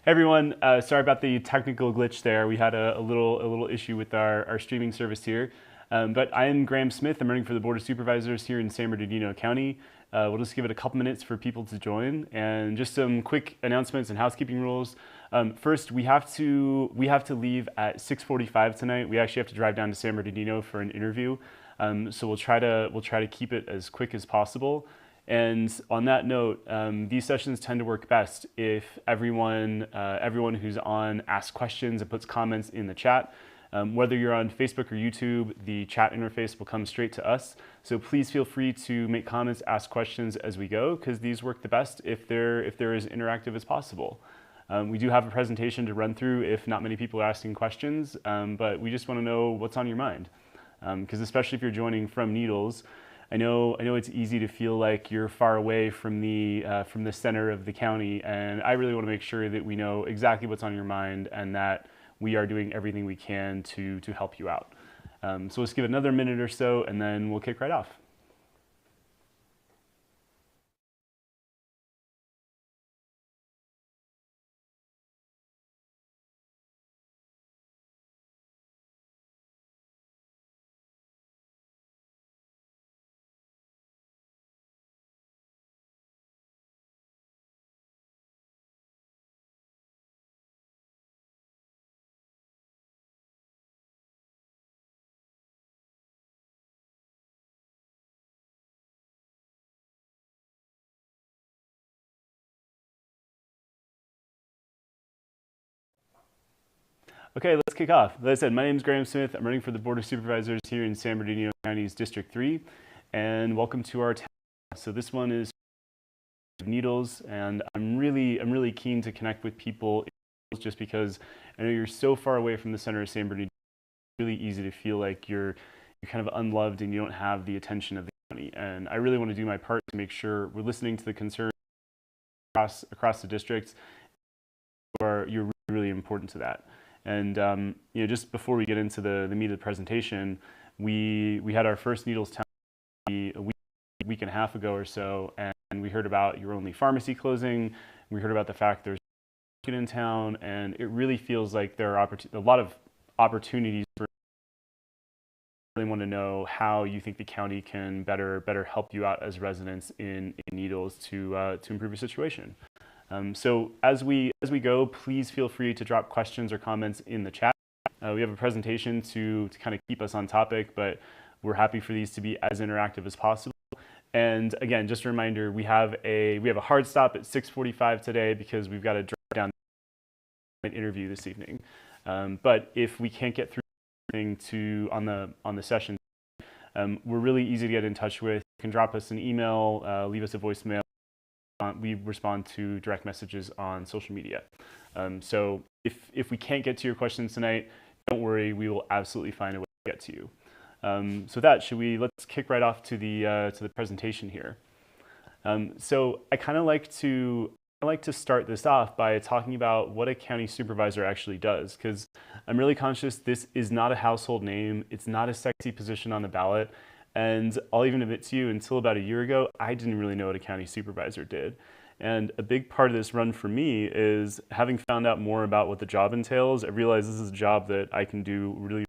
Hey everyone, sorry about the technical glitch there. We had a little issue with our streaming service here. But I am Graham Smith. I'm running for the Board of Supervisors here in San Bernardino County. We'll just give it a couple minutes for people to join, and just some quick announcements and housekeeping rules. First, we have to leave at 6:45 tonight. We actually have to drive down to San Bernardino for an interview. So we'll try to keep it as quick as possible. And on that note, these sessions tend to work best if everyone who's on asks questions and puts comments in the chat. Whether you're on Facebook or YouTube, the chat interface will come straight to us. So please feel free to make comments, ask questions as we go, because these work the best if they're as interactive as possible. We do have a presentation to run through if not many people are asking questions, but we just want to know what's on your mind. Because especially if you're joining from Needles, I know it's easy to feel like you're far away from the center of the county, and I really want to make sure that we know exactly what's on your mind and that we are doing everything we can to help you out. So let's give it another minute or so, and then we'll kick right off. Okay, let's kick off. As I said, my name is Graham Smith. I'm running for the Board of Supervisors here in San Bernardino County's District 3, and welcome to our town. So this one is Needles, and I'm really keen to connect with people just because I know you're so far away from the center of San Bernardino. It's really easy to feel like you're kind of unloved and you don't have the attention of the county. And I really want to do my part to make sure we're listening to the concerns across the district. You're really important to that. And just before we get into the meat of the presentation, we had our first Needles Town a week and a half ago or so, and we heard about your only pharmacy closing. We heard about the fact there's a market in town, and it really feels like there are a lot of opportunities for. I really want to know how you think the county can better help you out as residents in Needles to improve your situation. So as we go, please feel free to drop questions or comments in the chat. We have a presentation to kind of keep us on topic, but we're happy for these to be as interactive as possible. And again, just a reminder, we have a hard stop at 6:45 today because we've got to drive down an interview this evening. But if we can't get through anything on the session, we're really easy to get in touch with. You can drop us an email, leave us a voicemail. We respond to direct messages on social media. So if we can't get to your questions tonight, don't worry, we will absolutely find a way to get to you. So with that, let's kick right off to the presentation here. So I kind of like to start this off by talking about what a county supervisor actually does, because I'm really conscious this is not a household name. It's not a sexy position on the ballot. And I'll even admit to you, until about a year ago, I didn't really know what a county supervisor did. And a big part of this run for me is having found out more about what the job entails. I realized this is a job that I can do really.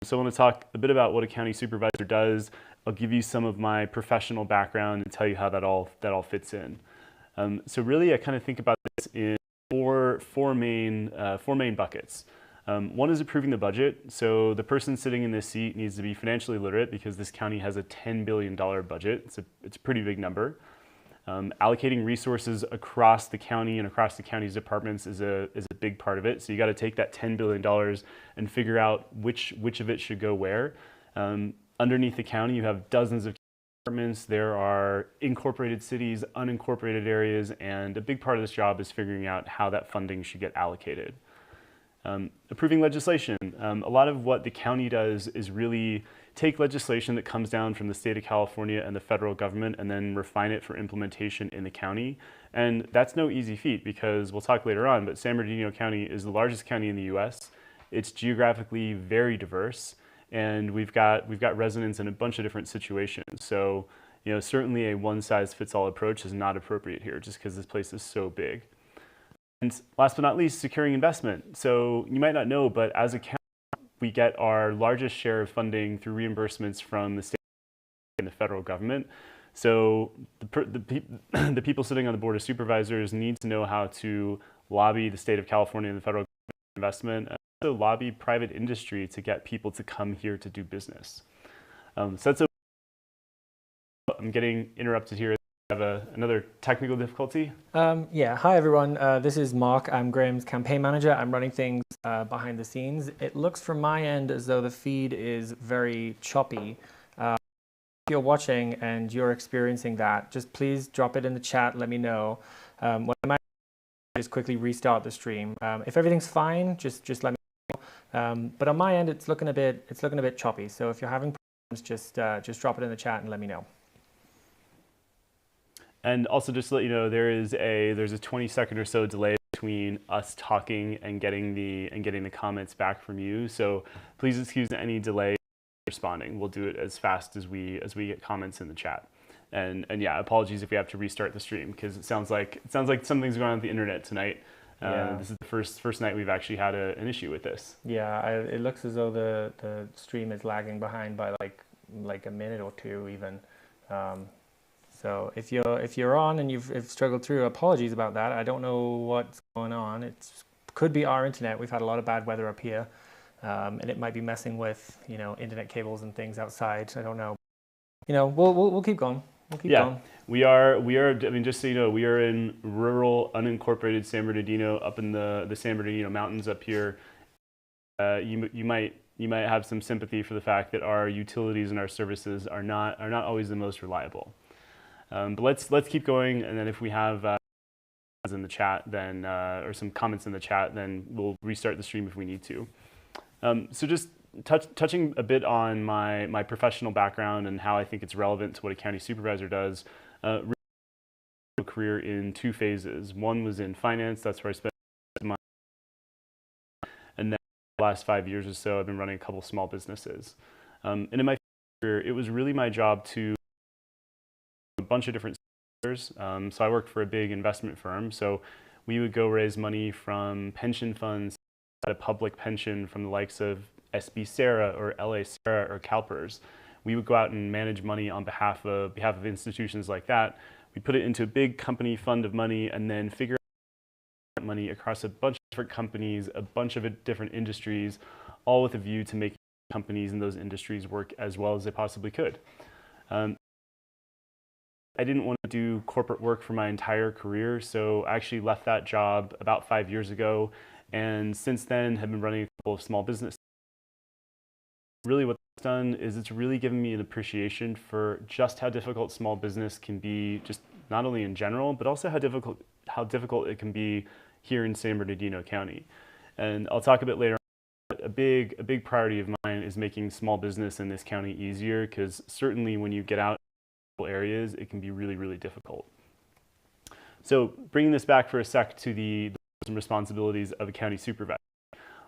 So I want to talk a bit about what a county supervisor does. I'll give you some of my professional background and tell you how that all fits in. So really, I kind of think about this in four main buckets. One is approving the budget. So the person sitting in this seat needs to be financially literate because this county has a $10 billion budget. It's a pretty big number. Allocating resources across the county and across the county's departments is a big part of it. So you got to take that $10 billion and figure out which of it should go where. Underneath the county, you have dozens of departments. There are incorporated cities, unincorporated areas, and a big part of this job is figuring out how that funding should get allocated. Approving legislation. A lot of what the county does is really take legislation that comes down from the state of California and the federal government and then refine it for implementation in the county. And that's no easy feat because we'll talk later on, but San Bernardino County is the largest county in the US. It's geographically very diverse, and we've got residents in a bunch of different situations. So, certainly a one-size-fits-all approach is not appropriate here just because this place is so big. And last but not least, securing investment. So you might not know, but as a county, we get our largest share of funding through reimbursements from the state and the federal government. So the people sitting on the Board of Supervisors need to know how to lobby the state of California and the federal investment, and also lobby private industry to get people to come here to do business. So that's I'm getting interrupted here. I have another technical difficulty. Yeah, hi everyone. This is Mark. I'm Graham's campaign manager. I'm running things behind the scenes. It looks from my end as though the feed is very choppy. If you're watching and you're experiencing that, just please drop it in the chat. Let me know. What I might just quickly restart the stream. If everything's fine, just let me know. But on my end, it's looking a bit choppy. So if you're having problems, just drop it in the chat and let me know. And also just to let you know, there's a 20-second or so delay between us talking and getting the comments back from you. So please excuse any delay responding. We'll do it as fast as we get comments in the chat. And yeah, apologies if we have to restart the stream because it sounds like something's going on with the internet tonight. Yeah. This is the first night we've actually had an issue with this. Yeah, it looks as though the stream is lagging behind by like a minute or two even. So if you're on and you've struggled through, apologies about that. I don't know what's going on. It could be our internet. We've had a lot of bad weather up here, and it might be messing with internet cables and things outside. I don't know. We'll keep going. We'll keep going. We are. I mean, just so you know, we are in rural, unincorporated San Bernardino, up in the San Bernardino mountains up here. You might have some sympathy for the fact that our utilities and our services are not always the most reliable. But let's keep going, and then if we have in the chat, then or some comments in the chat, then we'll restart the stream if we need to. So just touching a bit on my professional background and how I think it's relevant to what a county supervisor does. Really a career in two phases. One was in finance. That's where I spent my and then the last 5 years or so, I've been running a couple small businesses. And in my career, it was really my job to a bunch of different sectors. So I worked for a big investment firm. So we would go raise money from pension funds, a public pension from the likes of SB Sarah or LA Sarah or CalPERS. We would go out and manage money on behalf of institutions like that. We put it into a big company fund of money and then figure out money across a bunch of different companies, a bunch of different industries, all with a view to making companies in those industries work as well as they possibly could. I didn't want to do corporate work for my entire career, so I actually left that job about 5 years ago, and since then have been running a couple of small businesses. Really what it's done is it's really given me an appreciation for just how difficult small business can be, just not only in general, but also how difficult it can be here in San Bernardino County. And I'll talk a bit later on. A big priority of mine is making small business in this county easier, because certainly when you get out areas, it can be really, really difficult. So bringing this back for a sec to the roles and responsibilities of a county supervisor.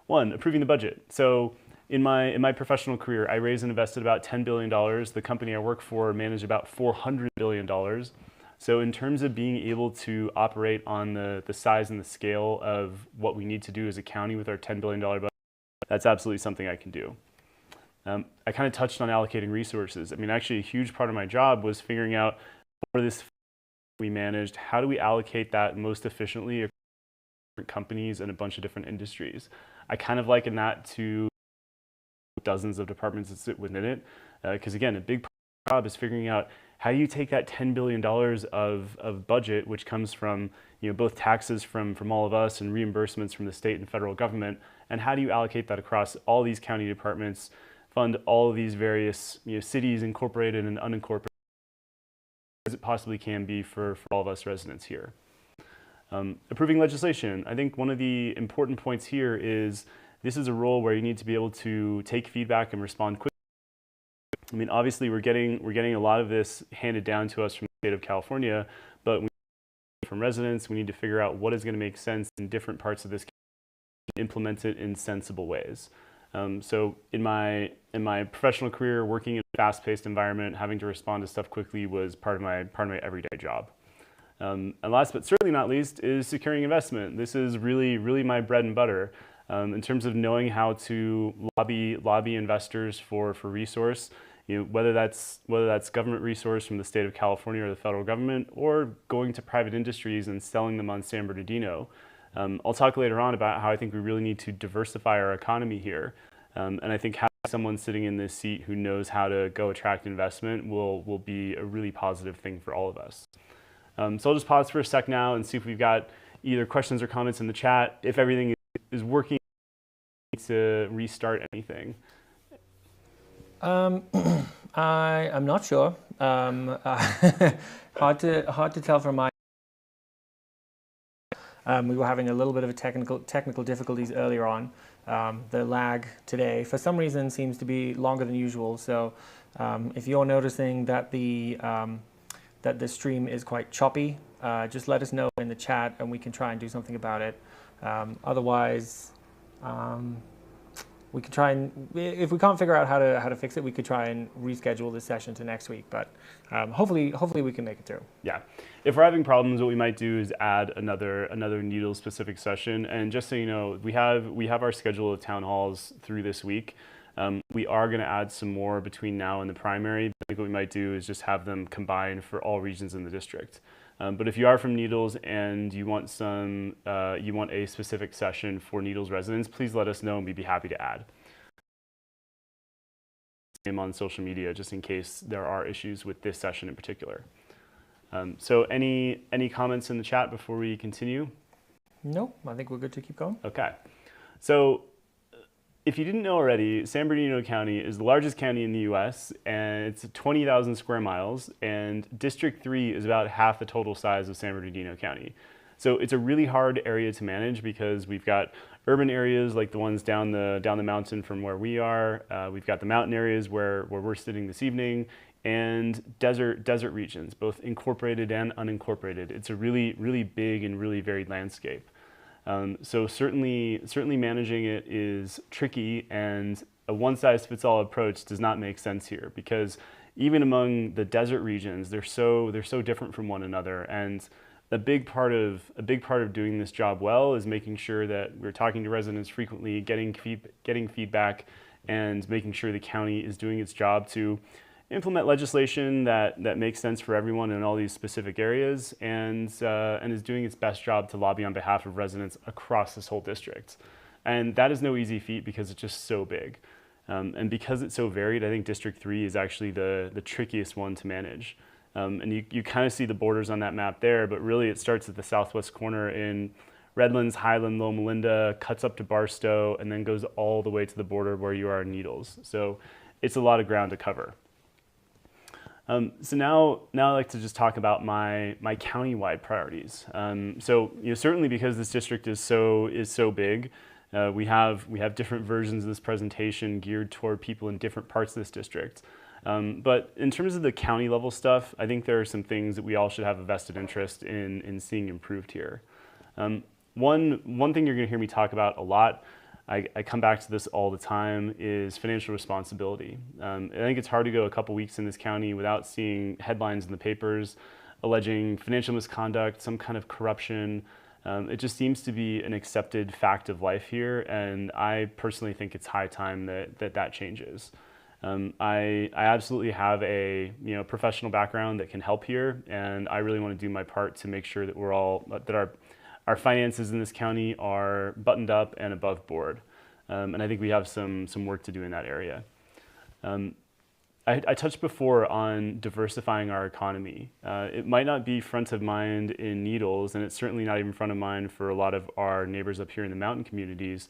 One, approving the budget. So in my professional career, I raised and invested about $10 billion. The company I work for managed about $400 billion. So in terms of being able to operate on the size and the scale of what we need to do as a county with our $10 billion budget, that's absolutely something I can do. I kind of touched on allocating resources. I mean, actually a huge part of my job was figuring out what this we managed, how do we allocate that most efficiently across different companies and a bunch of different industries. I kind of liken that to dozens of departments that sit within it, because again, a big part of my job is figuring out how do you take that $10 billion of budget, which comes from both taxes from all of us and reimbursements from the state and federal government, and how do you allocate that across all these county departments, fund all of these various cities, incorporated and unincorporated, as it possibly can be for all of us residents here. Approving legislation. I think one of the important points here is this is a role where you need to be able to take feedback and respond quickly. I mean, obviously we're getting a lot of this handed down to us from the state of California, but from residents, we need to figure out what is going to make sense in different parts of this county and implement it in sensible ways. So in my professional career, working in a fast-paced environment, having to respond to stuff quickly was part of my everyday job. And last but certainly not least is securing investment. This is really, really my bread and butter in terms of knowing how to lobby investors for resource. Whether that's government resource from the state of California or the federal government, or going to private industries and selling them on San Bernardino. I'll talk later on about how I think we really need to diversify our economy here. And I think having someone sitting in this seat who knows how to go attract investment will be a really positive thing for all of us. So I'll just pause for a sec now and see if we've got either questions or comments in the chat. If everything is working, to restart anything. I'm not sure. Hard to tell from my. We were having a little bit of a technical difficulties earlier on. The lag today, for some reason, seems to be longer than usual. So, if you're noticing that the stream is quite choppy, just let us know in the chat, and we can try and do something about it. Otherwise. We could try and, if we can't figure out how to fix it, we could try and reschedule this session to next week. But hopefully we can make it through. Yeah, if we're having problems, what we might do is add another Needles specific session. And just so you know, we have our schedule of town halls through this week. We are going to add some more between now and the primary. I think what we might do is just have them combined for all regions in the district. But if you are from Needles and you want a specific session for Needles residents, please let us know and we'd be happy to add. Same on social media, just in case there are issues with this session in particular. So any comments in the chat before we continue? No, I think we're good to keep going. Okay. So if you didn't know already, San Bernardino County is the largest county in the US, and it's 20,000 square miles, and District 3 is about half the total size of San Bernardino County. So it's a really hard area to manage because we've got urban areas like the ones down the mountain from where we are. We've got the mountain areas where we're sitting this evening, and desert regions, both incorporated and unincorporated. It's a really, really big and really varied landscape. So certainly managing it is tricky, and a one-size-fits-all approach does not make sense here, because even among the desert regions, they're so different from one another. And a big part of doing this job well is making sure that we're talking to residents frequently, getting feedback, and making sure the county is doing its job to implement legislation that makes sense for everyone in all these specific areas, and is doing its best job to lobby on behalf of residents across this whole district. And that is no easy feat because it's just so big. And because it's so varied, I think District 3 is actually the trickiest one to manage. And you kind of see the borders on that map there, but really it starts at the southwest corner in Redlands, Highland, Loma Linda, cuts up to Barstow, and then goes all the way to the border where you are in Needles. So it's a lot of ground to cover. So now I'd like to just talk about my county-wide priorities. So certainly because this district is so big, we have different versions of this presentation geared toward people in different parts of this district. But in terms of the county level stuff, I think there are some things that we all should have a vested interest in seeing improved here. One thing you're going to hear me talk about a lot, I come back to this all the time, is financial responsibility. I think it's hard to go a couple weeks in this county without seeing headlines in the papers alleging financial misconduct, some kind of corruption. It just seems to be an accepted fact of life here, and I personally think it's high time that changes. I absolutely have a professional background that can help here, and I really want to do my part to make sure that our finances in this county are buttoned up and above board. And I think we have some work to do in that area. I touched before on diversifying our economy. It might not be front of mind in Needles, and it's certainly not even front of mind for a lot of our neighbors up here in the mountain communities.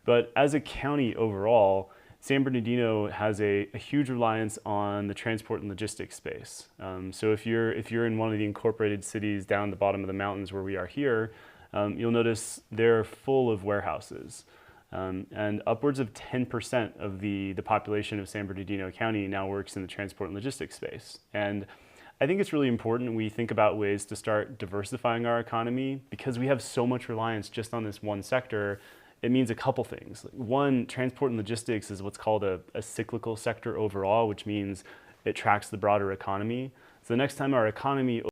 But as a county overall, San Bernardino has a huge reliance on the transport and logistics space. So if you're in one of the incorporated cities down the bottom of the mountains where we are here, you'll notice they're full of warehouses. And upwards of 10% of the population of San Bernardino County now works in the transport and logistics space. And I think it's really important we think about ways to start diversifying our economy, because we have so much reliance just on this one sector. It means a couple things. One, transport and logistics is what's called a cyclical sector overall, which means it tracks the broader economy. So the next time our economy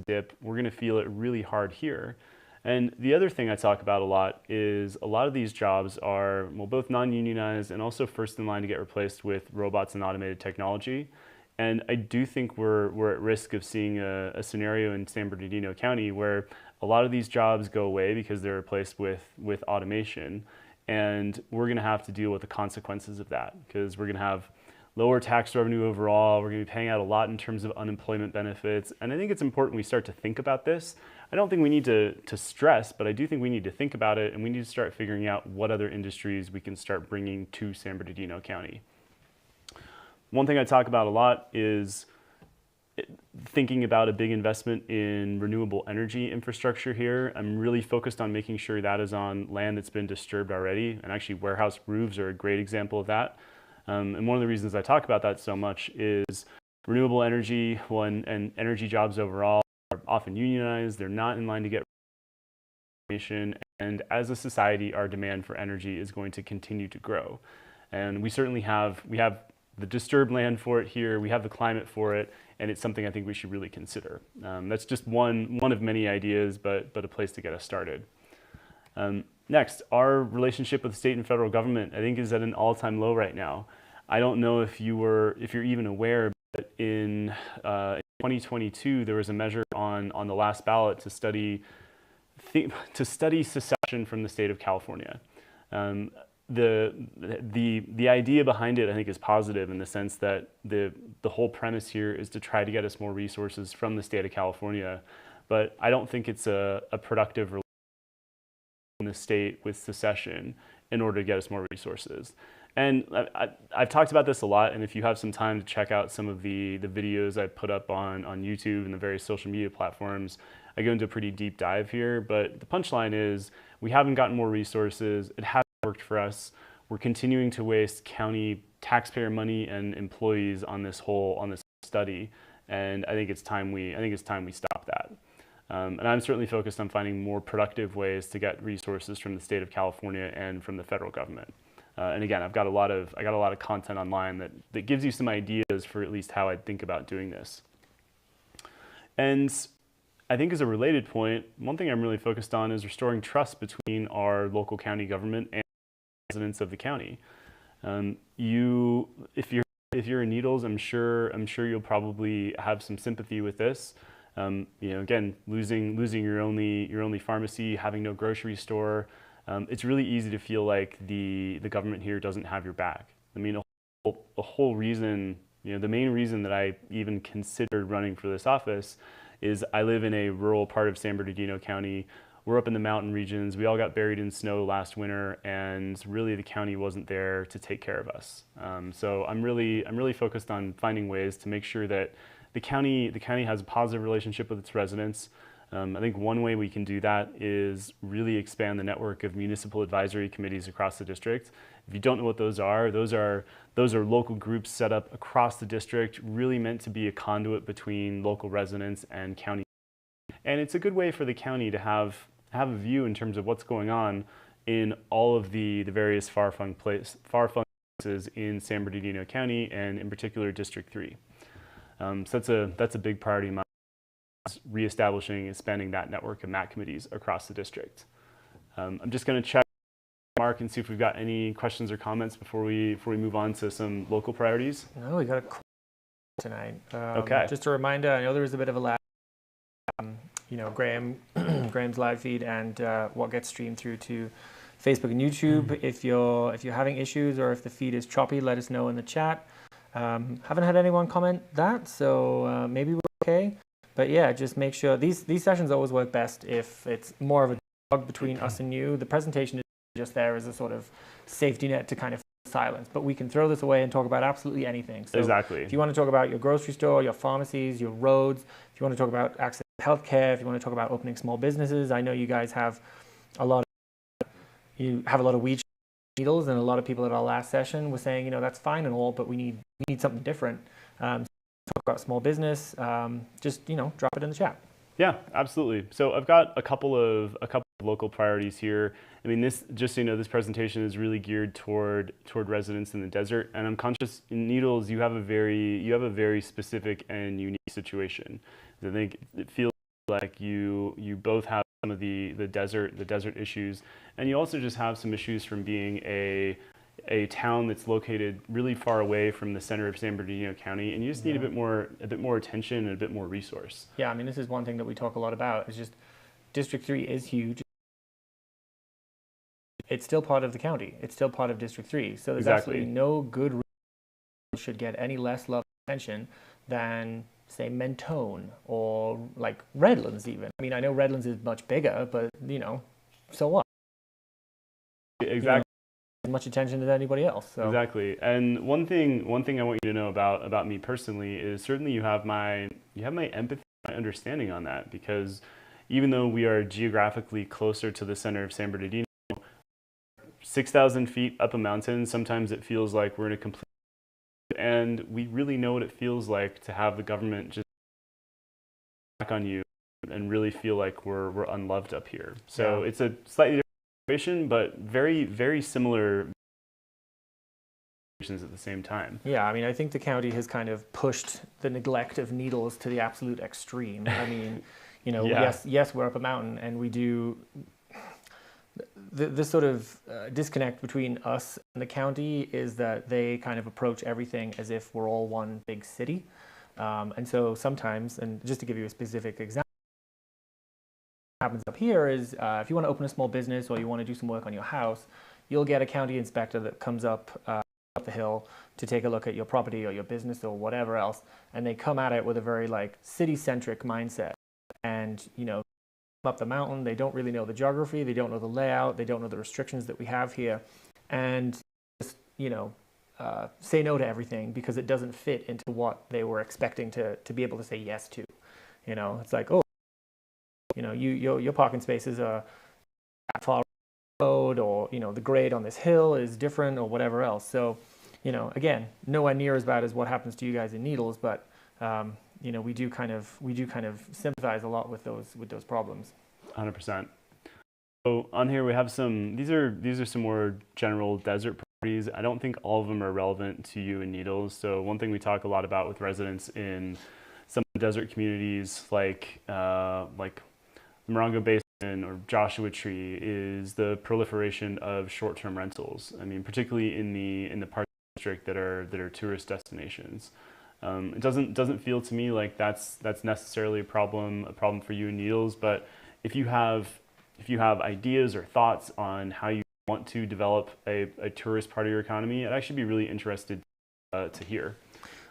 dip, we're going to feel it really hard here. And the other thing I talk about a lot is a lot of these jobs are, well, both non-unionized and also first in line to get replaced with robots and automated technology. And I do think we're at risk of seeing a scenario in San Bernardino County where a lot of these jobs go away because they're replaced with automation. And we're going to have to deal with the consequences of that because we're going to have lower tax revenue overall. We're going to be paying out a lot in terms of unemployment benefits. And I think it's important we start to think about this. I don't think we need to stress, but I do think we need to think about it, and we need to start figuring out what other industries we can start bringing to San Bernardino County. One thing I talk about a lot is thinking about a big investment in renewable energy infrastructure here. I'm really focused on making sure that is on land that's been disturbed already, and actually warehouse roofs are a great example of that. And one of the reasons I talk about that so much is renewable energy and energy jobs overall are often unionized. They're not in line to get recognition, and as a society, our demand for energy is going to continue to grow. And we certainly have the disturbed land for it here. We have the climate for it, and it's something I think we should really consider. That's just one of many ideas, but a place to get us started. Next, our relationship with the state and federal government, I think, is at an all-time low right now. I don't know if you're even aware, but in 2022, there was a measure on the last ballot to study secession from the state of California. The idea behind it, I think, is positive in the sense that the whole premise here is to try to get us more resources from the state of California. But I don't think it's a productive relationship in the state with secession in order to get us more resources. And I've talked about this a lot, and if you have some time to check out some of the videos I put up on YouTube and the various social media platforms, I go into a pretty deep dive here. But the punchline is we haven't gotten more resources. It hasn't worked for us. We're continuing to waste county taxpayer money and employees on this study, and I think it's time we stop that. And I'm certainly focused on finding more productive ways to get resources from the state of California and from the federal government. And again, I got a lot of content online that gives you some ideas for at least how I think about doing this. And I think as a related point, one thing I'm really focused on is restoring trust between our local county government and residents of the county. If you're in Needles, I'm sure you'll probably have some sympathy with this. Again, losing your only pharmacy, having no grocery store. It's really easy to feel like the government here doesn't have your back. I mean, a whole reason, the main reason that I even considered running for this office is I live in a rural part of San Bernardino County. We're up in the mountain regions. We all got buried in snow last winter, and really the county wasn't there to take care of us. So I'm really focused on finding ways to make sure that the county has a positive relationship with its residents. I think one way we can do that is really expand the network of municipal advisory committees across the district. If you don't know what those are local groups set up across the district, really meant to be a conduit between local residents and county. And it's a good way for the county to have a view in terms of what's going on in all of the various far-flung places in San Bernardino County, and in particular District 3. So that's a big priority of mine. Reestablishing and expanding that network of MAC committees across the district. I'm just going to check Mark and see if we've got any questions or comments before we move on to some local priorities. No, we got a call tonight. Okay. Just a reminder, I know there was a bit of a lag. Graham's live feed and what gets streamed through to Facebook and YouTube. If you're having issues or if the feed is choppy, let us know in the chat. Haven't had anyone comment that, so maybe we're okay. But yeah, just make sure these sessions always work best if it's more of a dialogue between us and you. The presentation is just there as a sort of safety net to kind of silence, but we can throw this away and talk about absolutely anything. So exactly. If you want to talk about your grocery store, your pharmacies, your roads, if you want to talk about access to healthcare, if you want to talk about opening small businesses, I know you guys have a lot of weed needles, and a lot of people at our last session were saying, that's fine and all, but we need something different. Talk about small business, just drop it in the chat. Yeah, absolutely. So I've got a couple of local priorities here. I mean, this, just so you know, this presentation is really geared toward residents in the desert, and I'm conscious in Needles you have a very specific and unique situation. I think it feels like you both have some of the desert issues, and you also just have some issues from being a town that's located really far away from the center of San Bernardino County, and you just need a bit more attention and a bit more resource. Yeah, I mean, this is one thing that we talk a lot about. Is just District 3 is huge. It's still part of the county. It's still part of District 3. So there's absolutely no good reason it should get any less love and attention than, say, Mentone or like Redlands even. I mean, I know Redlands is much bigger, but so what? Exactly. As much attention as anybody else. So. Exactly. And one thing I want you to know about me personally is certainly you have my empathy, my understanding on that, because even though we are geographically closer to the center of San Bernardino, 6,000 feet up a mountain, sometimes it feels like we're in a complete, and we really know what it feels like to have the government just back on you and really feel like we're unloved up here. So it's a slightly different situation, but very, very similar at the same time. Yeah, I mean, I think the county has kind of pushed the neglect of Needles to the absolute extreme. I mean, yes, we're up a mountain, and we do. The sort of disconnect between us and the county is that they kind of approach everything as if we're all one big city. And so sometimes, and just to give you a specific example, what happens up here is if you want to open a small business or you want to do some work on your house, you'll get a county inspector that comes up the hill to take a look at your property or your business or whatever else, and they come at it with a very like city-centric mindset. And up the mountain, they don't really know the geography, they don't know the layout, they don't know the restrictions that we have here, and just say no to everything because it doesn't fit into what they were expecting to be able to say yes to. It's like, oh, your parking spaces are far road, or the grade on this hill is different, or whatever else. So again, nowhere near as bad as what happens to you guys in Needles, but we do kind of sympathize a lot with those problems. 100%. So on here we have some. These are some more general desert properties. I don't think all of them are relevant to you in Needles. So one thing we talk a lot about with residents in some desert communities like Morongo Basin or Joshua Tree is the proliferation of short-term rentals. I mean, particularly in the parts of the district that are tourist destinations. It doesn't feel to me like that's necessarily a problem for you in Needles. But if you have ideas or thoughts on how you want to develop a tourist part of your economy, I'd actually be really interested to hear.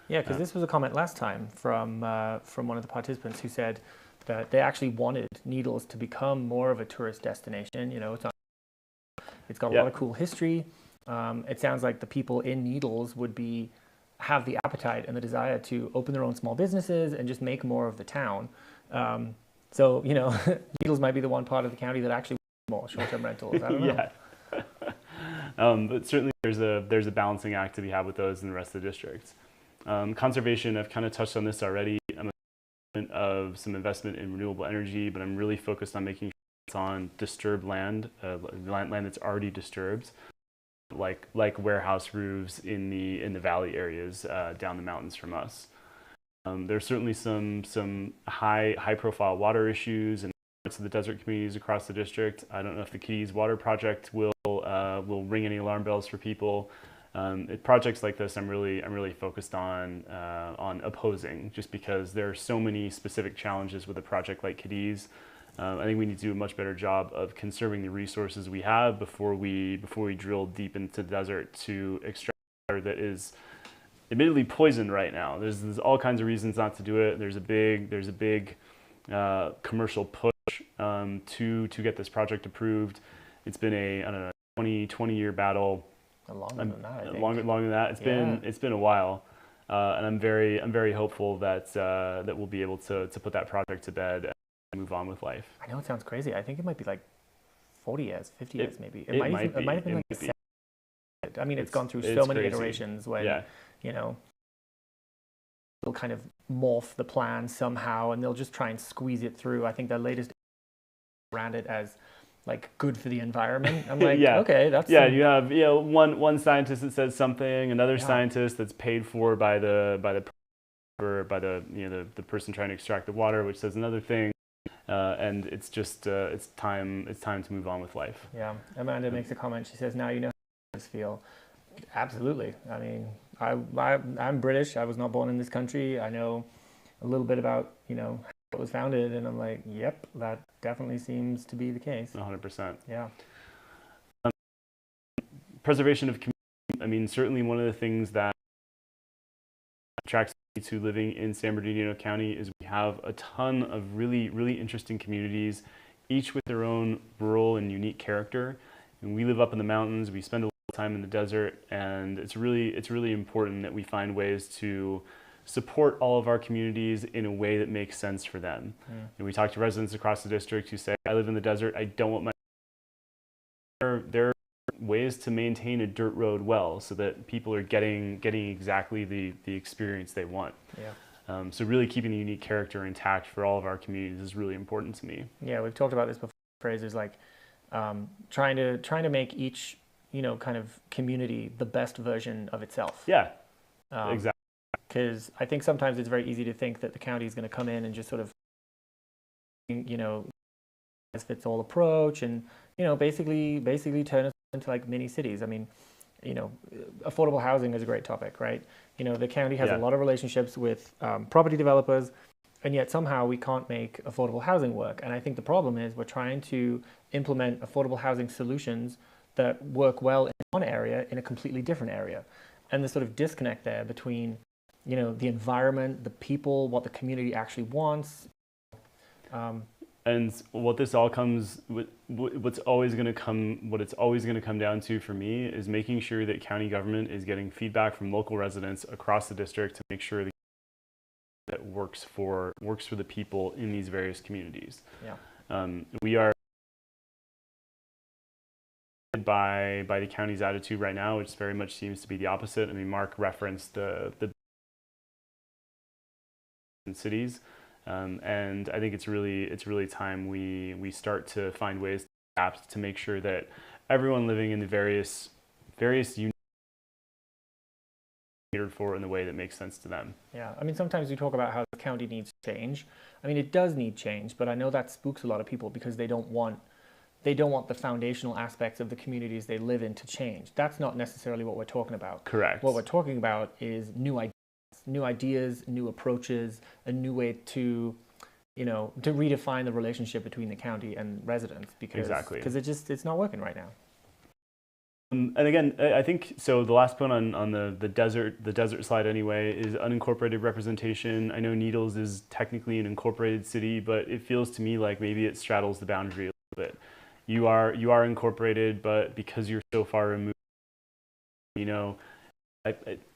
Yeah, because this was a comment last time from one of the participants who said that they actually wanted Needles to become more of a tourist destination. It's got a lot of cool history. It sounds like the people in Needles would have the appetite and the desire to open their own small businesses and just make more of the town. So Needles might be the one part of the county that actually wants more short-term rentals. I don't know. But certainly there's a balancing act to be had with those in the rest of the district. Conservation, I've kind of touched on this already. I'm a fan of some investment in renewable energy, but I'm really focused on making sure it's on disturbed land, land that's already disturbed, like warehouse roofs in the valley areas down the mountains from us. There's certainly some high profile water issues in parts of the desert communities across the district. I don't know if the Cadiz Water Project will ring any alarm bells for people. Projects like this, I'm really focused on opposing, just because there are so many specific challenges with a project like Cadiz. I think we need to do a much better job of conserving the resources we have before we drill deep into the desert to extract water that is admittedly poisoned right now. There's all kinds of reasons not to do it. There's a big commercial push to get this project approved. It's been a 20 year battle. Longer than that, I think. Longer than that. It's been a while, and I'm very hopeful that we'll be able to put that project to bed and move on with life. I know it sounds crazy. I think it might be like 40 years, 50 years maybe. It might have been like 70. I mean, it's gone through so many iterations when they'll kind of morph the plan somehow, and they'll just try and squeeze it through. I think the latest ran it as like good for the environment. I'm like, okay, that's you have one scientist that says something, another scientist that's paid for by the person trying to extract the water, which says another thing, and it's just it's time to move on with life. Yeah. Amanda makes a comment. She says, "Now you know how this feel." Absolutely. I mean, I'm British. I was not born in this country. I know a little bit about, how it was founded, and I'm like, yep, that definitely seems to be the case. 100%. Yeah. Preservation of community. I mean, certainly one of the things that attracts me to living in San Bernardino County is we have a ton of really, really interesting communities, each with their own rural and unique character. And we live up in the mountains. We spend a lot of time in the desert, and it's really important that we find ways to support all of our communities in a way that makes sense for them. And we talk to residents across the district who say, I live in the desert, I don't want my... There are ways to maintain a dirt road well so that people are getting exactly the experience they want. Yeah. So really keeping the unique character intact for all of our communities is really important to me. Yeah, we've talked about this before. Phrases like trying to make each, kind of community the best version of itself. Yeah, exactly. Because I think sometimes it's very easy to think that the county is going to come in and just sort of, fits all approach and, basically turn us into like mini cities. I mean, affordable housing is a great topic, right? The county has a lot of relationships with property developers, and yet somehow we can't make affordable housing work. And I think the problem is we're trying to implement affordable housing solutions that work well in one area in a completely different area. And the sort of disconnect there between the environment, the people, what the community actually wants. And what this all comes with, what it's always going to come down to for me is making sure that county government is getting feedback from local residents across the district to make sure that works for the people in these various communities. Yeah. We are by the county's attitude right now, which very much seems to be the opposite. I mean, Mark referenced the cities, and I think it's really time we start to find ways to adapt to make sure that everyone living in the various units catered for in the way that makes sense to them. Yeah, I mean, sometimes we talk about how the county needs change. I mean, it does need change, but I know that spooks a lot of people because they don't want the foundational aspects of the communities they live in to change. That's not necessarily what we're talking about. Correct. What we're talking about is new ideas, new approaches, a new way to, to redefine the relationship between the county and residents because it's not working right now. And again, I think so. The last point on the desert slide anyway is unincorporated representation. I know Needles is technically an incorporated city, but it feels to me like maybe it straddles the boundary a little bit. You are incorporated, but because you're so far removed,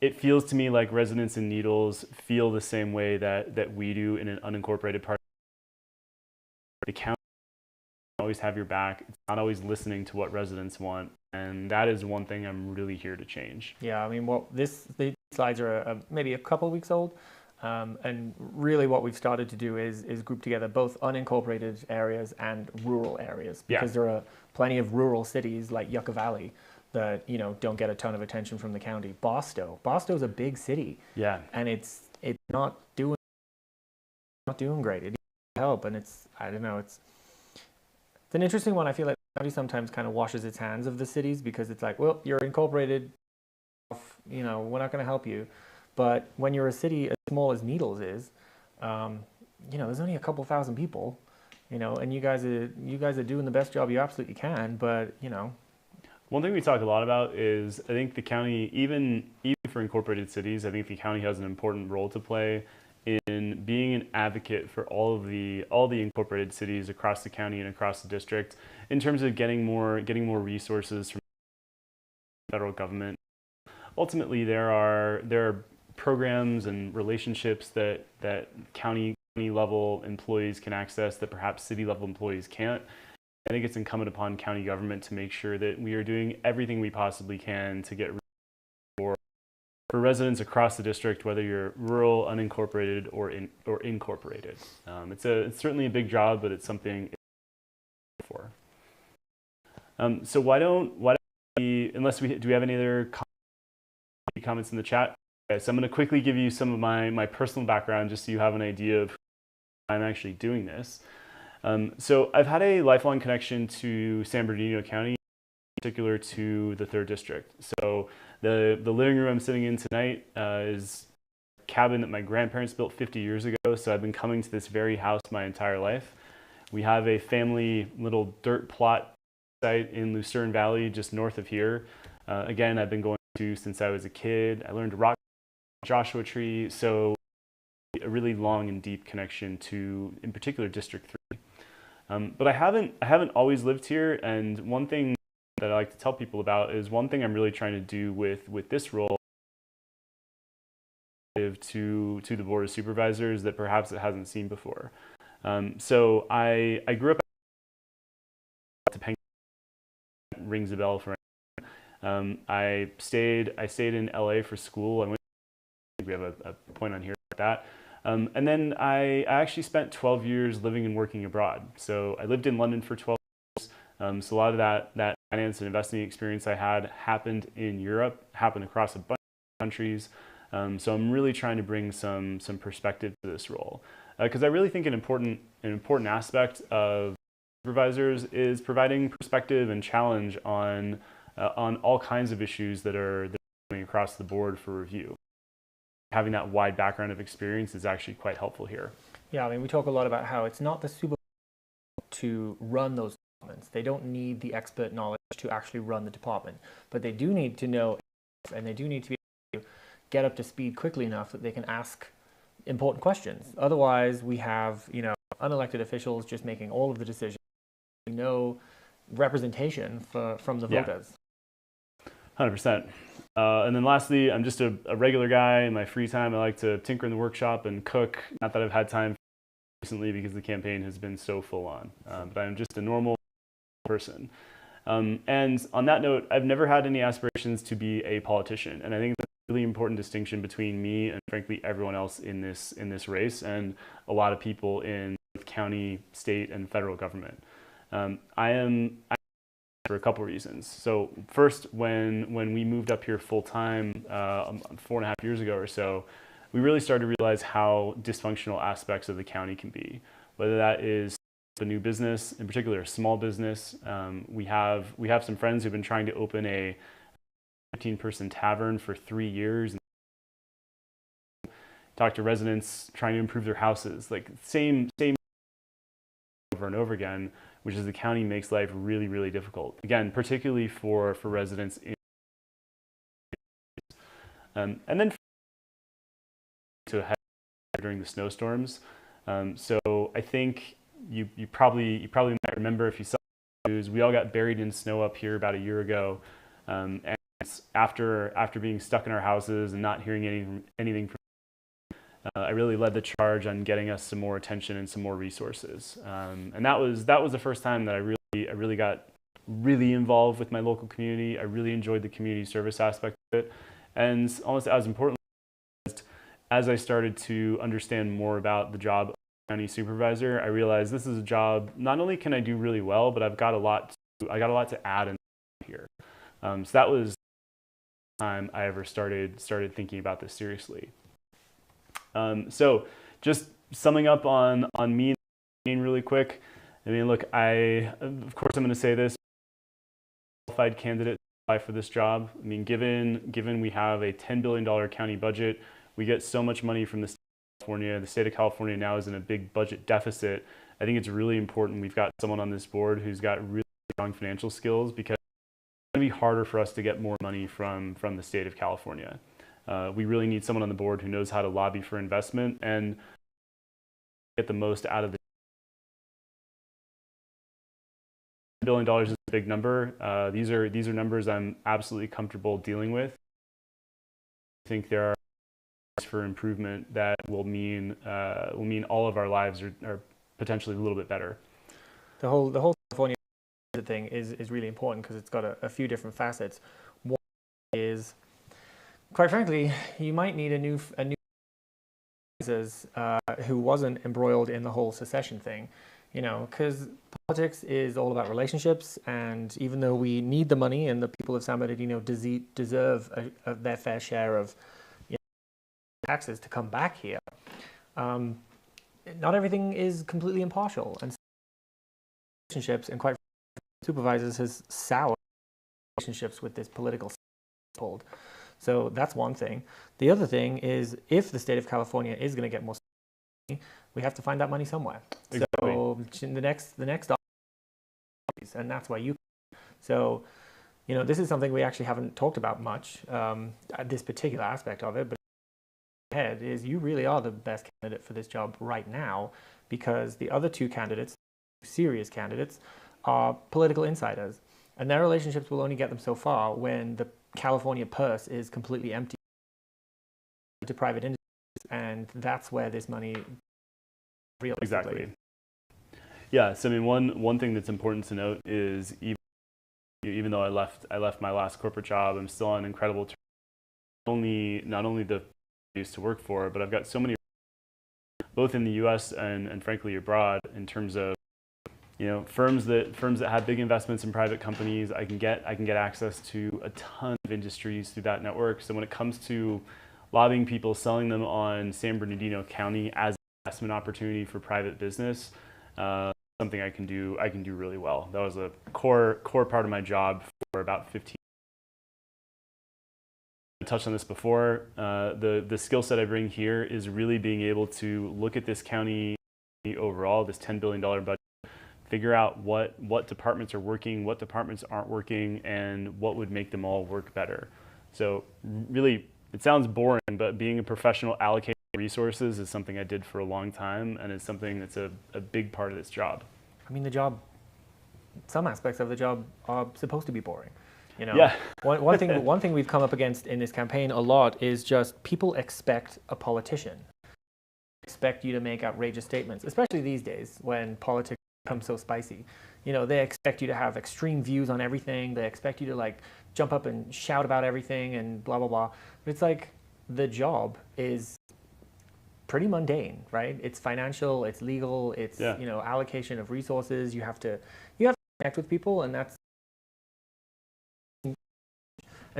it feels to me like residents in Needles feel the same way that we do in an unincorporated part. The county doesn't always have your back. It's not always listening to what residents want, and that is one thing I'm really here to change. Yeah, I mean, these slides are maybe a couple weeks old, and really what we've started to do is group together both unincorporated areas and rural areas because there are plenty of rural cities like Yucca Valley that don't get a ton of attention from the county. Bostow's a big city, and it's not doing great. It needs help, and it's an interesting one. I feel like the county sometimes kind of washes its hands of the cities because it's like, well, you're incorporated, we're not going to help you. But when you're a city as small as Needles is, there's only a couple thousand people, and you guys are doing the best job you absolutely can, but One thing we talk a lot about is I think the county, even for incorporated cities, I think the county has an important role to play in being an advocate for all the incorporated cities across the county and across the district in terms of getting more resources from the federal government. Ultimately, there are programs and relationships that county level employees can access that perhaps city level employees can't. I think it's incumbent upon county government to make sure that we are doing everything we possibly can to get for residents across the district, whether you're rural, unincorporated, or incorporated. It's certainly a big job, but it's something for. So why don't we, do we have any other comments in the chat? Okay, so I'm going to quickly give you some of my personal background just so you have an idea of why I'm actually doing this. So I've had a lifelong connection to San Bernardino County, in particular to the 3rd District. So the living room I'm sitting in tonight is a cabin that my grandparents built 50 years ago. So I've been coming to this very house my entire life. We have a family little dirt plot site in Lucerne Valley, just north of here. Again, I've been going to since I was a kid. I learned to rock Joshua Tree, so a really long and deep connection to, in particular, District 3. But I haven't always lived here, and one thing that I like to tell people about is one thing I'm really trying to do with this role to the Board of Supervisors that perhaps it hasn't seen before. So I grew up at Topanga, rings a bell for I stayed in LA for school. We have a point on here about that. And then I actually spent 12 years living and working abroad. So I lived in London for 12 years. So a lot of that finance and investing experience I had happened in Europe, happened across a bunch of countries. So I'm really trying to bring some perspective to this role. Because I really think an important aspect of supervisors is providing perspective and challenge on all kinds of issues that are coming across the board for review. Having that wide background of experience is actually quite helpful here. Yeah, I mean, we talk a lot about how it's not the supervisor to run those departments. They don't need the expert knowledge to actually run the department, but they do need to know, and they do need to be able to get up to speed quickly enough that they can ask important questions. Otherwise, we have, unelected officials just making all of the decisions. No representation from the voters. 100%. And then lastly, I'm just a regular guy. In my free time, I like to tinker in the workshop and cook. Not that I've had time recently because the campaign has been so full on, but I'm just a normal person. And on that note, I've never had any aspirations to be a politician. And I think that's a really important distinction between me and frankly everyone else in this race and a lot of people in county, state, and federal government. I am for a couple reasons. So first, when we moved up here full time 4.5 years ago or so, we really started to realize how dysfunctional aspects of the county can be. Whether that is a new business, in particular a small business. We have some friends who've been trying to open a 15-person tavern for 3 years. Talk to residents trying to improve their houses, like same over and over again, which is the county makes life really, really difficult. Again, particularly for residents in and then to head during the snowstorms. So I think you probably might remember if you saw the news, we all got buried in snow up here about a year ago. And after being stuck in our houses and not hearing anything from I really led the charge on getting us some more attention and some more resources. And that was the first time that I really got really involved with my local community. I really enjoyed the community service aspect of it. And almost as importantly, as I started to understand more about the job of county supervisor, I realized this is a job, not only can I do really well, but I got a lot to add in here. So that was the time I ever started thinking about this seriously. So just summing up on me really quick. I mean, look, of course I'm going to say this, qualified candidate to apply for this job. I mean, given we have a $10 billion county budget, we get so much money from the state of California. The state of California now is in a big budget deficit. I think it's really important we've got someone on this board who's got really strong financial skills, because it's going to be harder for us to get more money from the state of California. We really need someone on the board who knows how to lobby for investment and get the most out of the $1 billion is a big number. These are numbers I'm absolutely comfortable dealing with. I think there are areas for improvement that will mean all of our lives are potentially a little bit better. The whole California thing is really important because it's got a few different facets. One is, quite frankly, you might need a new who wasn't embroiled in the whole secession thing, because politics is all about relationships, and even though we need the money and the people of San Bernardino deserve their fair share of taxes to come back here, not everything is completely impartial, and relationships, and quite frankly, supervisors has soured relationships with this political pulled. So that's one thing. The other thing is, if the state of California is going to get more money, we have to find that money somewhere. Exactly. So the next and that's why you. So, you know, this is something we actually haven't talked about much, this particular aspect of it, but head is you really are the best candidate for this job right now, because the other two candidates, serious candidates, are political insiders, and their relationships will only get them so far when the California purse is completely empty to private industries, and that's where this money realistically. Exactly. Yeah, so I mean, one thing that's important to note is even though I left my last corporate job, I'm still on incredible terms. Not only the I used to work for, but I've got so many, both in the U.S. and frankly abroad, in terms of, you know, firms that have big investments in private companies. I can get access to a ton of industries through that network. So when it comes to lobbying people, selling them on San Bernardino County as an investment opportunity for private business, something I can do really well. That was a core part of my job for about 15 years. I touched on this before. The skill set I bring here is really being able to look at this county overall, this $10 billion budget, figure out what departments are working, what departments aren't working, and what would make them all work better. So really, it sounds boring, but being a professional allocator of resources is something I did for a long time, and it's something that's a big part of this job. I mean, some aspects of the job are supposed to be boring. You know, yeah. one thing we've come up against in this campaign a lot is just people expect a politician, expect you to make outrageous statements, especially these days when politics becomes so spicy. You know, they expect you to have extreme views on everything. They expect you to like jump up and shout about everything and blah, blah, blah. But it's like the job is pretty mundane, right? It's financial, it's legal, it's, you know, allocation of resources. You have to connect with people, and that's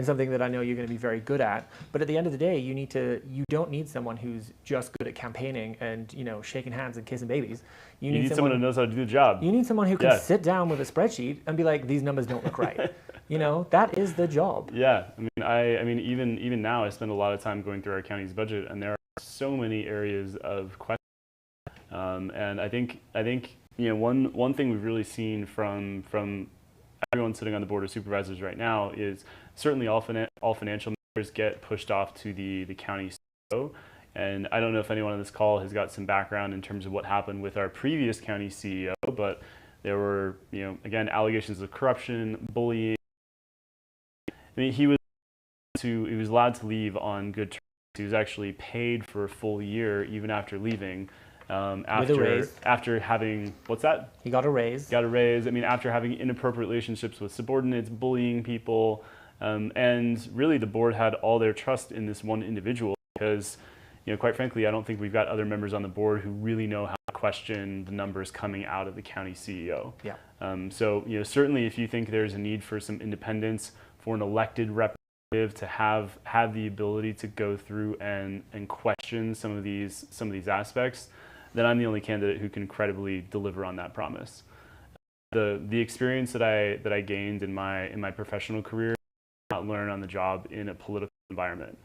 something that I know you're going to be very good at. But at the end of the day, you don't need someone who's just good at campaigning and, you know, shaking hands and kissing babies. You need someone who knows how to do the job. You need someone who can sit down with a spreadsheet and be like, these numbers don't look right. You know, that is the job. Yeah, I mean, even now, I spend a lot of time going through our county's budget, and there are so many areas of question. And I think you know, one thing we've really seen from everyone sitting on the board of supervisors right now is certainly all financial matters get pushed off to the county CEO. And I don't know if anyone on this call has got some background in terms of what happened with our previous county CEO, but there were, you know, again, allegations of corruption, bullying. I mean, he was allowed to leave on good terms. He was actually paid for a full year even after leaving. After having, what's that? He got a raise. Got a raise. I mean, after having inappropriate relationships with subordinates, bullying people, and really the board had all their trust in this one individual because, you know, quite frankly, I don't think we've got other members on the board who really know how to question the numbers coming out of the county CEO. Yeah. So, you know, certainly if you think there's a need for some independence for an elected representative to have the ability to go through and question some of these aspects, then I'm the only candidate who can credibly deliver on that promise. The experience that I gained in my professional career, I did not learn on the job in a political environment.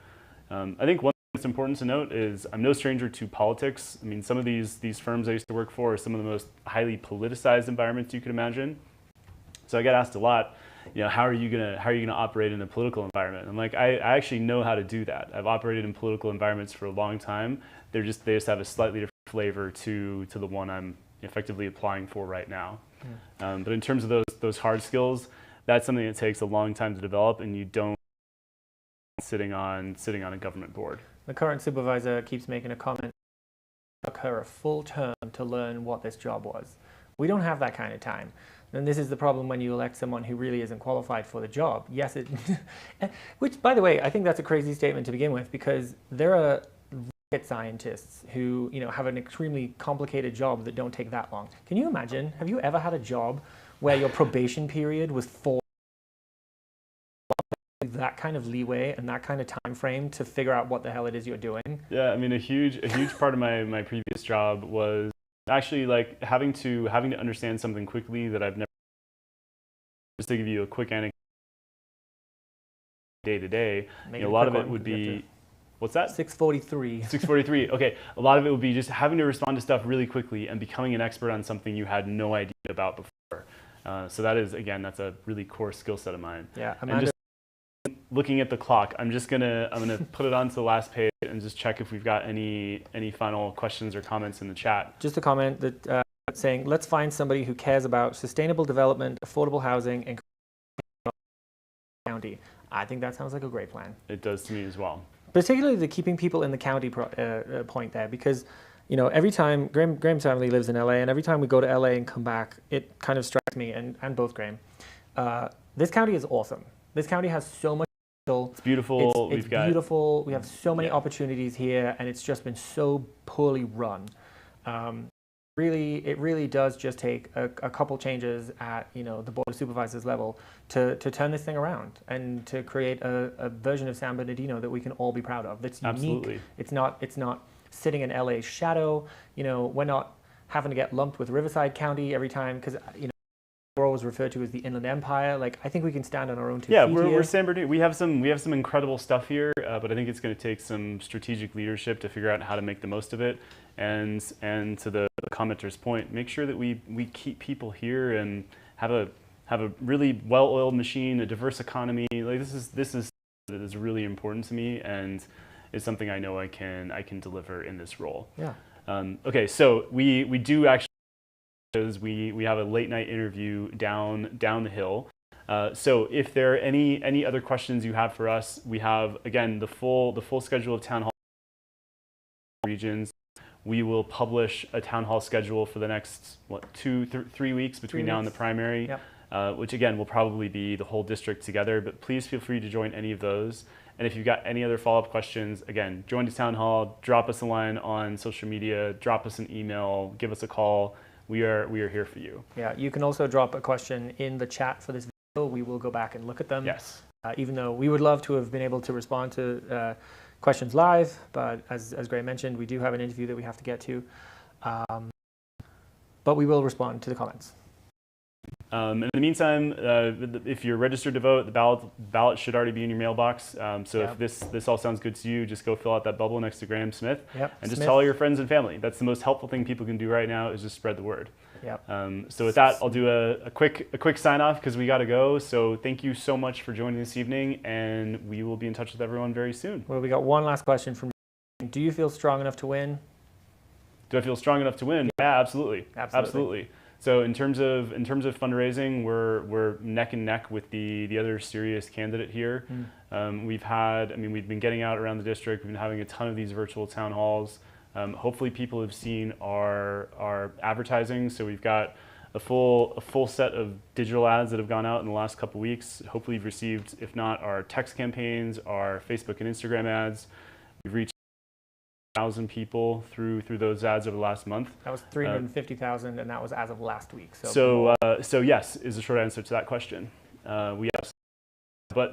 I think one thing that's important to note is I'm no stranger to politics. I mean, some of these firms I used to work for are some of the most highly politicized environments you could imagine. So I get asked a lot, you know, how are you gonna operate in a political environment? I'm like, I actually know how to do that. I've operated in political environments for a long time. They just have a slightly different flavor to the one I'm effectively applying for right now. But in terms of those hard skills, that's something that takes a long time to develop, and you don't sitting on a government board. The current supervisor keeps making a comment. It took her a full term to learn what this job was. We don't have that kind of time. And this is the problem when you elect someone who really isn't qualified for the job. Yes, which, by the way, I think that's a crazy statement to begin with, because there are rocket scientists who, you know, have an extremely complicated job that don't take that long. Can you imagine? Have you ever had a job where your probation period was 4? That kind of leeway and that kind of time frame to figure out what the hell it is you're doing? Yeah, I mean, a huge part of my previous job was actually like having to understand something quickly that I've never. Just to give you a quick anecdote, day to day, a lot of it would be. What's that? 643. 643. Okay, a lot of it would be just having to respond to stuff really quickly and becoming an expert on something you had no idea about before. So that is, again, that's a really core skill set of mine. Yeah, and just looking at the clock, I'm gonna put it onto the last page and just check if we've got any final questions or comments in the chat. Just a comment that saying, let's find somebody who cares about sustainable development, affordable housing, and county. I think that sounds like a great plan. It does to me as well. Particularly the keeping people in the county point there, because every time Graham's family lives in LA, and every time we go to LA and come back, it kind of strikes me and both Graham. This county is awesome. This county has so much potential. It's beautiful. It's beautiful. We have so many opportunities here, and it's just been so poorly run. It really does just take a couple changes at the Board of Supervisors level to turn this thing around and to create a version of San Bernardino that we can all be proud of. That's unique. Absolutely. It's not sitting in LA's shadow. We're not having to get lumped with Riverside County every time because we're always referred to as the Inland Empire. Like, I think we can stand on our own two feet. We're San Bernardino. We have some incredible stuff here, but I think it's going to take some strategic leadership to figure out how to make the most of it. And to the commenter's point, make sure that we keep people here and have a really well-oiled machine, a diverse economy. Like this is really important to me, and is something I know I can deliver in this role. Yeah. Okay, so we do actually, because we have a late night interview down the hill. So if there are any other questions you have for us, we have again the full schedule of town hall regions. We will publish a town hall schedule for the next 3 weeks between now and the primary, which again will probably be the whole district together. But please feel free to join any of those. And if you've got any other follow-up questions, again, join the town hall, drop us a line on social media, drop us an email, give us a call. We are here for you. Yeah, you can also drop a question in the chat for this video. We will go back and look at them. Yes. Even though we would love to have been able to respond to questions live, but as Graham mentioned, we do have an interview that we have to get to. But we will respond to the comments. In the meantime, if you're registered to vote, the ballot should already be in your mailbox. So if this all sounds good to you, just go fill out that bubble next to Graham Smith, and just tell all your friends and family. That's the most helpful thing people can do right now, is just spread the word. So with that, I'll do a quick sign off because we got to go. So thank you so much for joining this evening, and we will be in touch with everyone very soon. Well, we got one last question from. Do you feel strong enough to win? Do I feel strong enough to win? Yeah, absolutely. So in terms of fundraising, we're neck and neck with the other serious candidate here. We've been getting out around the district. We've been having a ton of these virtual town halls. Hopefully people have seen our advertising. So we've got a full set of digital ads that have gone out in the last couple weeks. Hopefully you've received, if not our text campaigns, our Facebook and Instagram ads. We've reached 1,000 people through those ads over the last month. That was 350,000, and that was as of last week. So yes is the short answer to that question. We have,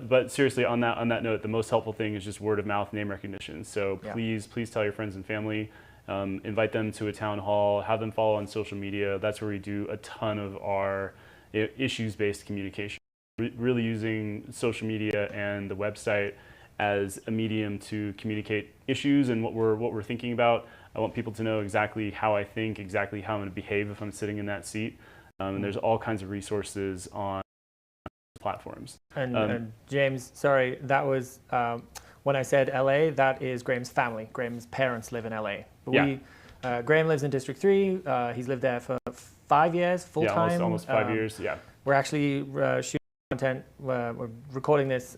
but seriously, on that note, the most helpful thing is just word of mouth, name recognition. So please tell your friends and family, invite them to a town hall, have them follow on social media. That's where we do a ton of our issues-based communication. Really using social media and the website as a medium to communicate issues and what we're thinking about. I want people to know exactly how I think, exactly how I'm going to behave if I'm sitting in that seat. And there's all kinds of resources on platforms. And James, sorry, that was when I said LA. That is Graham's family. Graham's parents live in LA. But Graham lives in District 3. He's lived there for 5 years, full time. Yeah, almost 5 years. Yeah. We're actually shooting content. We're recording this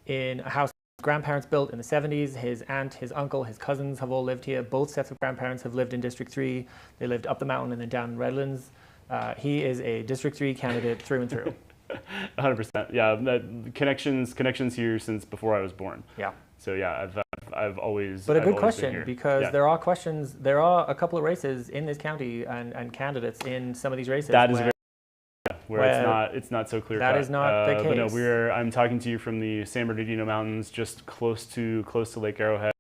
in a house his grandparents built in the 70s. His aunt, his uncle, his cousins have all lived here. Both sets of grandparents have lived in District 3. They lived up the mountain and then down in Redlands. He is a District 3 candidate through and through. 100%. Yeah, connections here since before I was born. Yeah. So yeah, I've always. But a good question, because there are questions. There are a couple of races in this county and candidates in some of these races. That is where it's not so clear. That is not the case. But no, I'm talking to you from the San Bernardino Mountains, just close to Lake Arrowhead.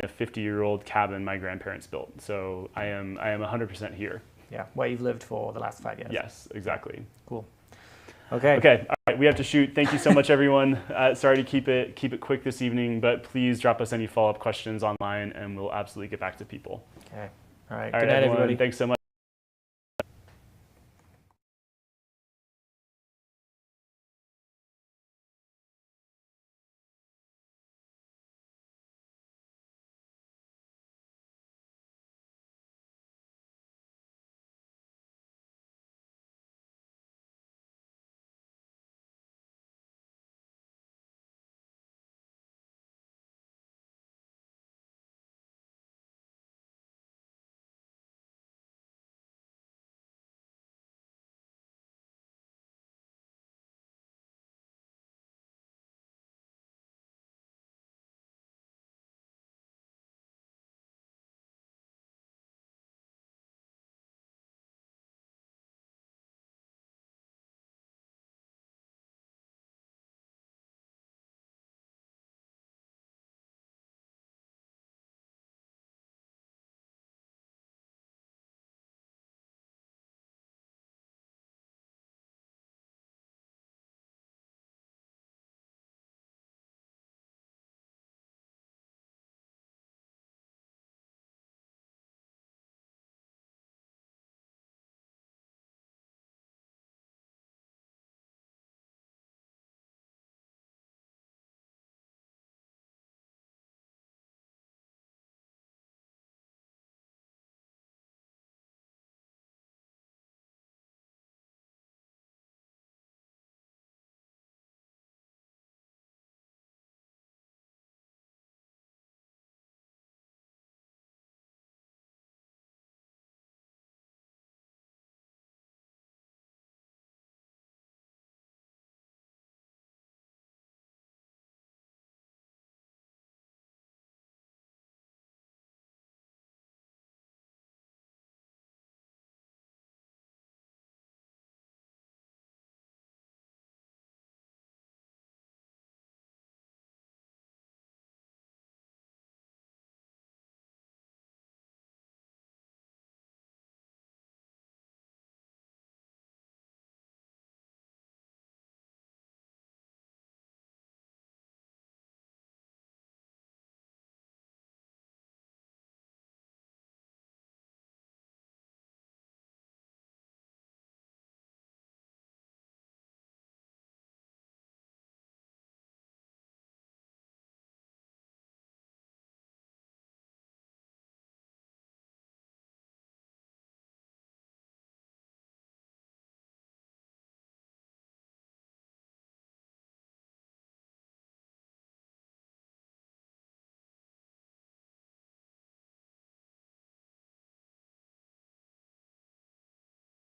a 50-year-old cabin my grandparents built. So I am 100% here. Yeah, where you've lived for the last 5 years. Yes, exactly. Cool. Okay. Okay. All right. We have to shoot. Thank you so much, everyone. Sorry to keep it quick this evening, but please drop us any follow-up questions online, and we'll absolutely get back to people. Okay. All right. All Good right, night, everyone. everybody. Thanks so much.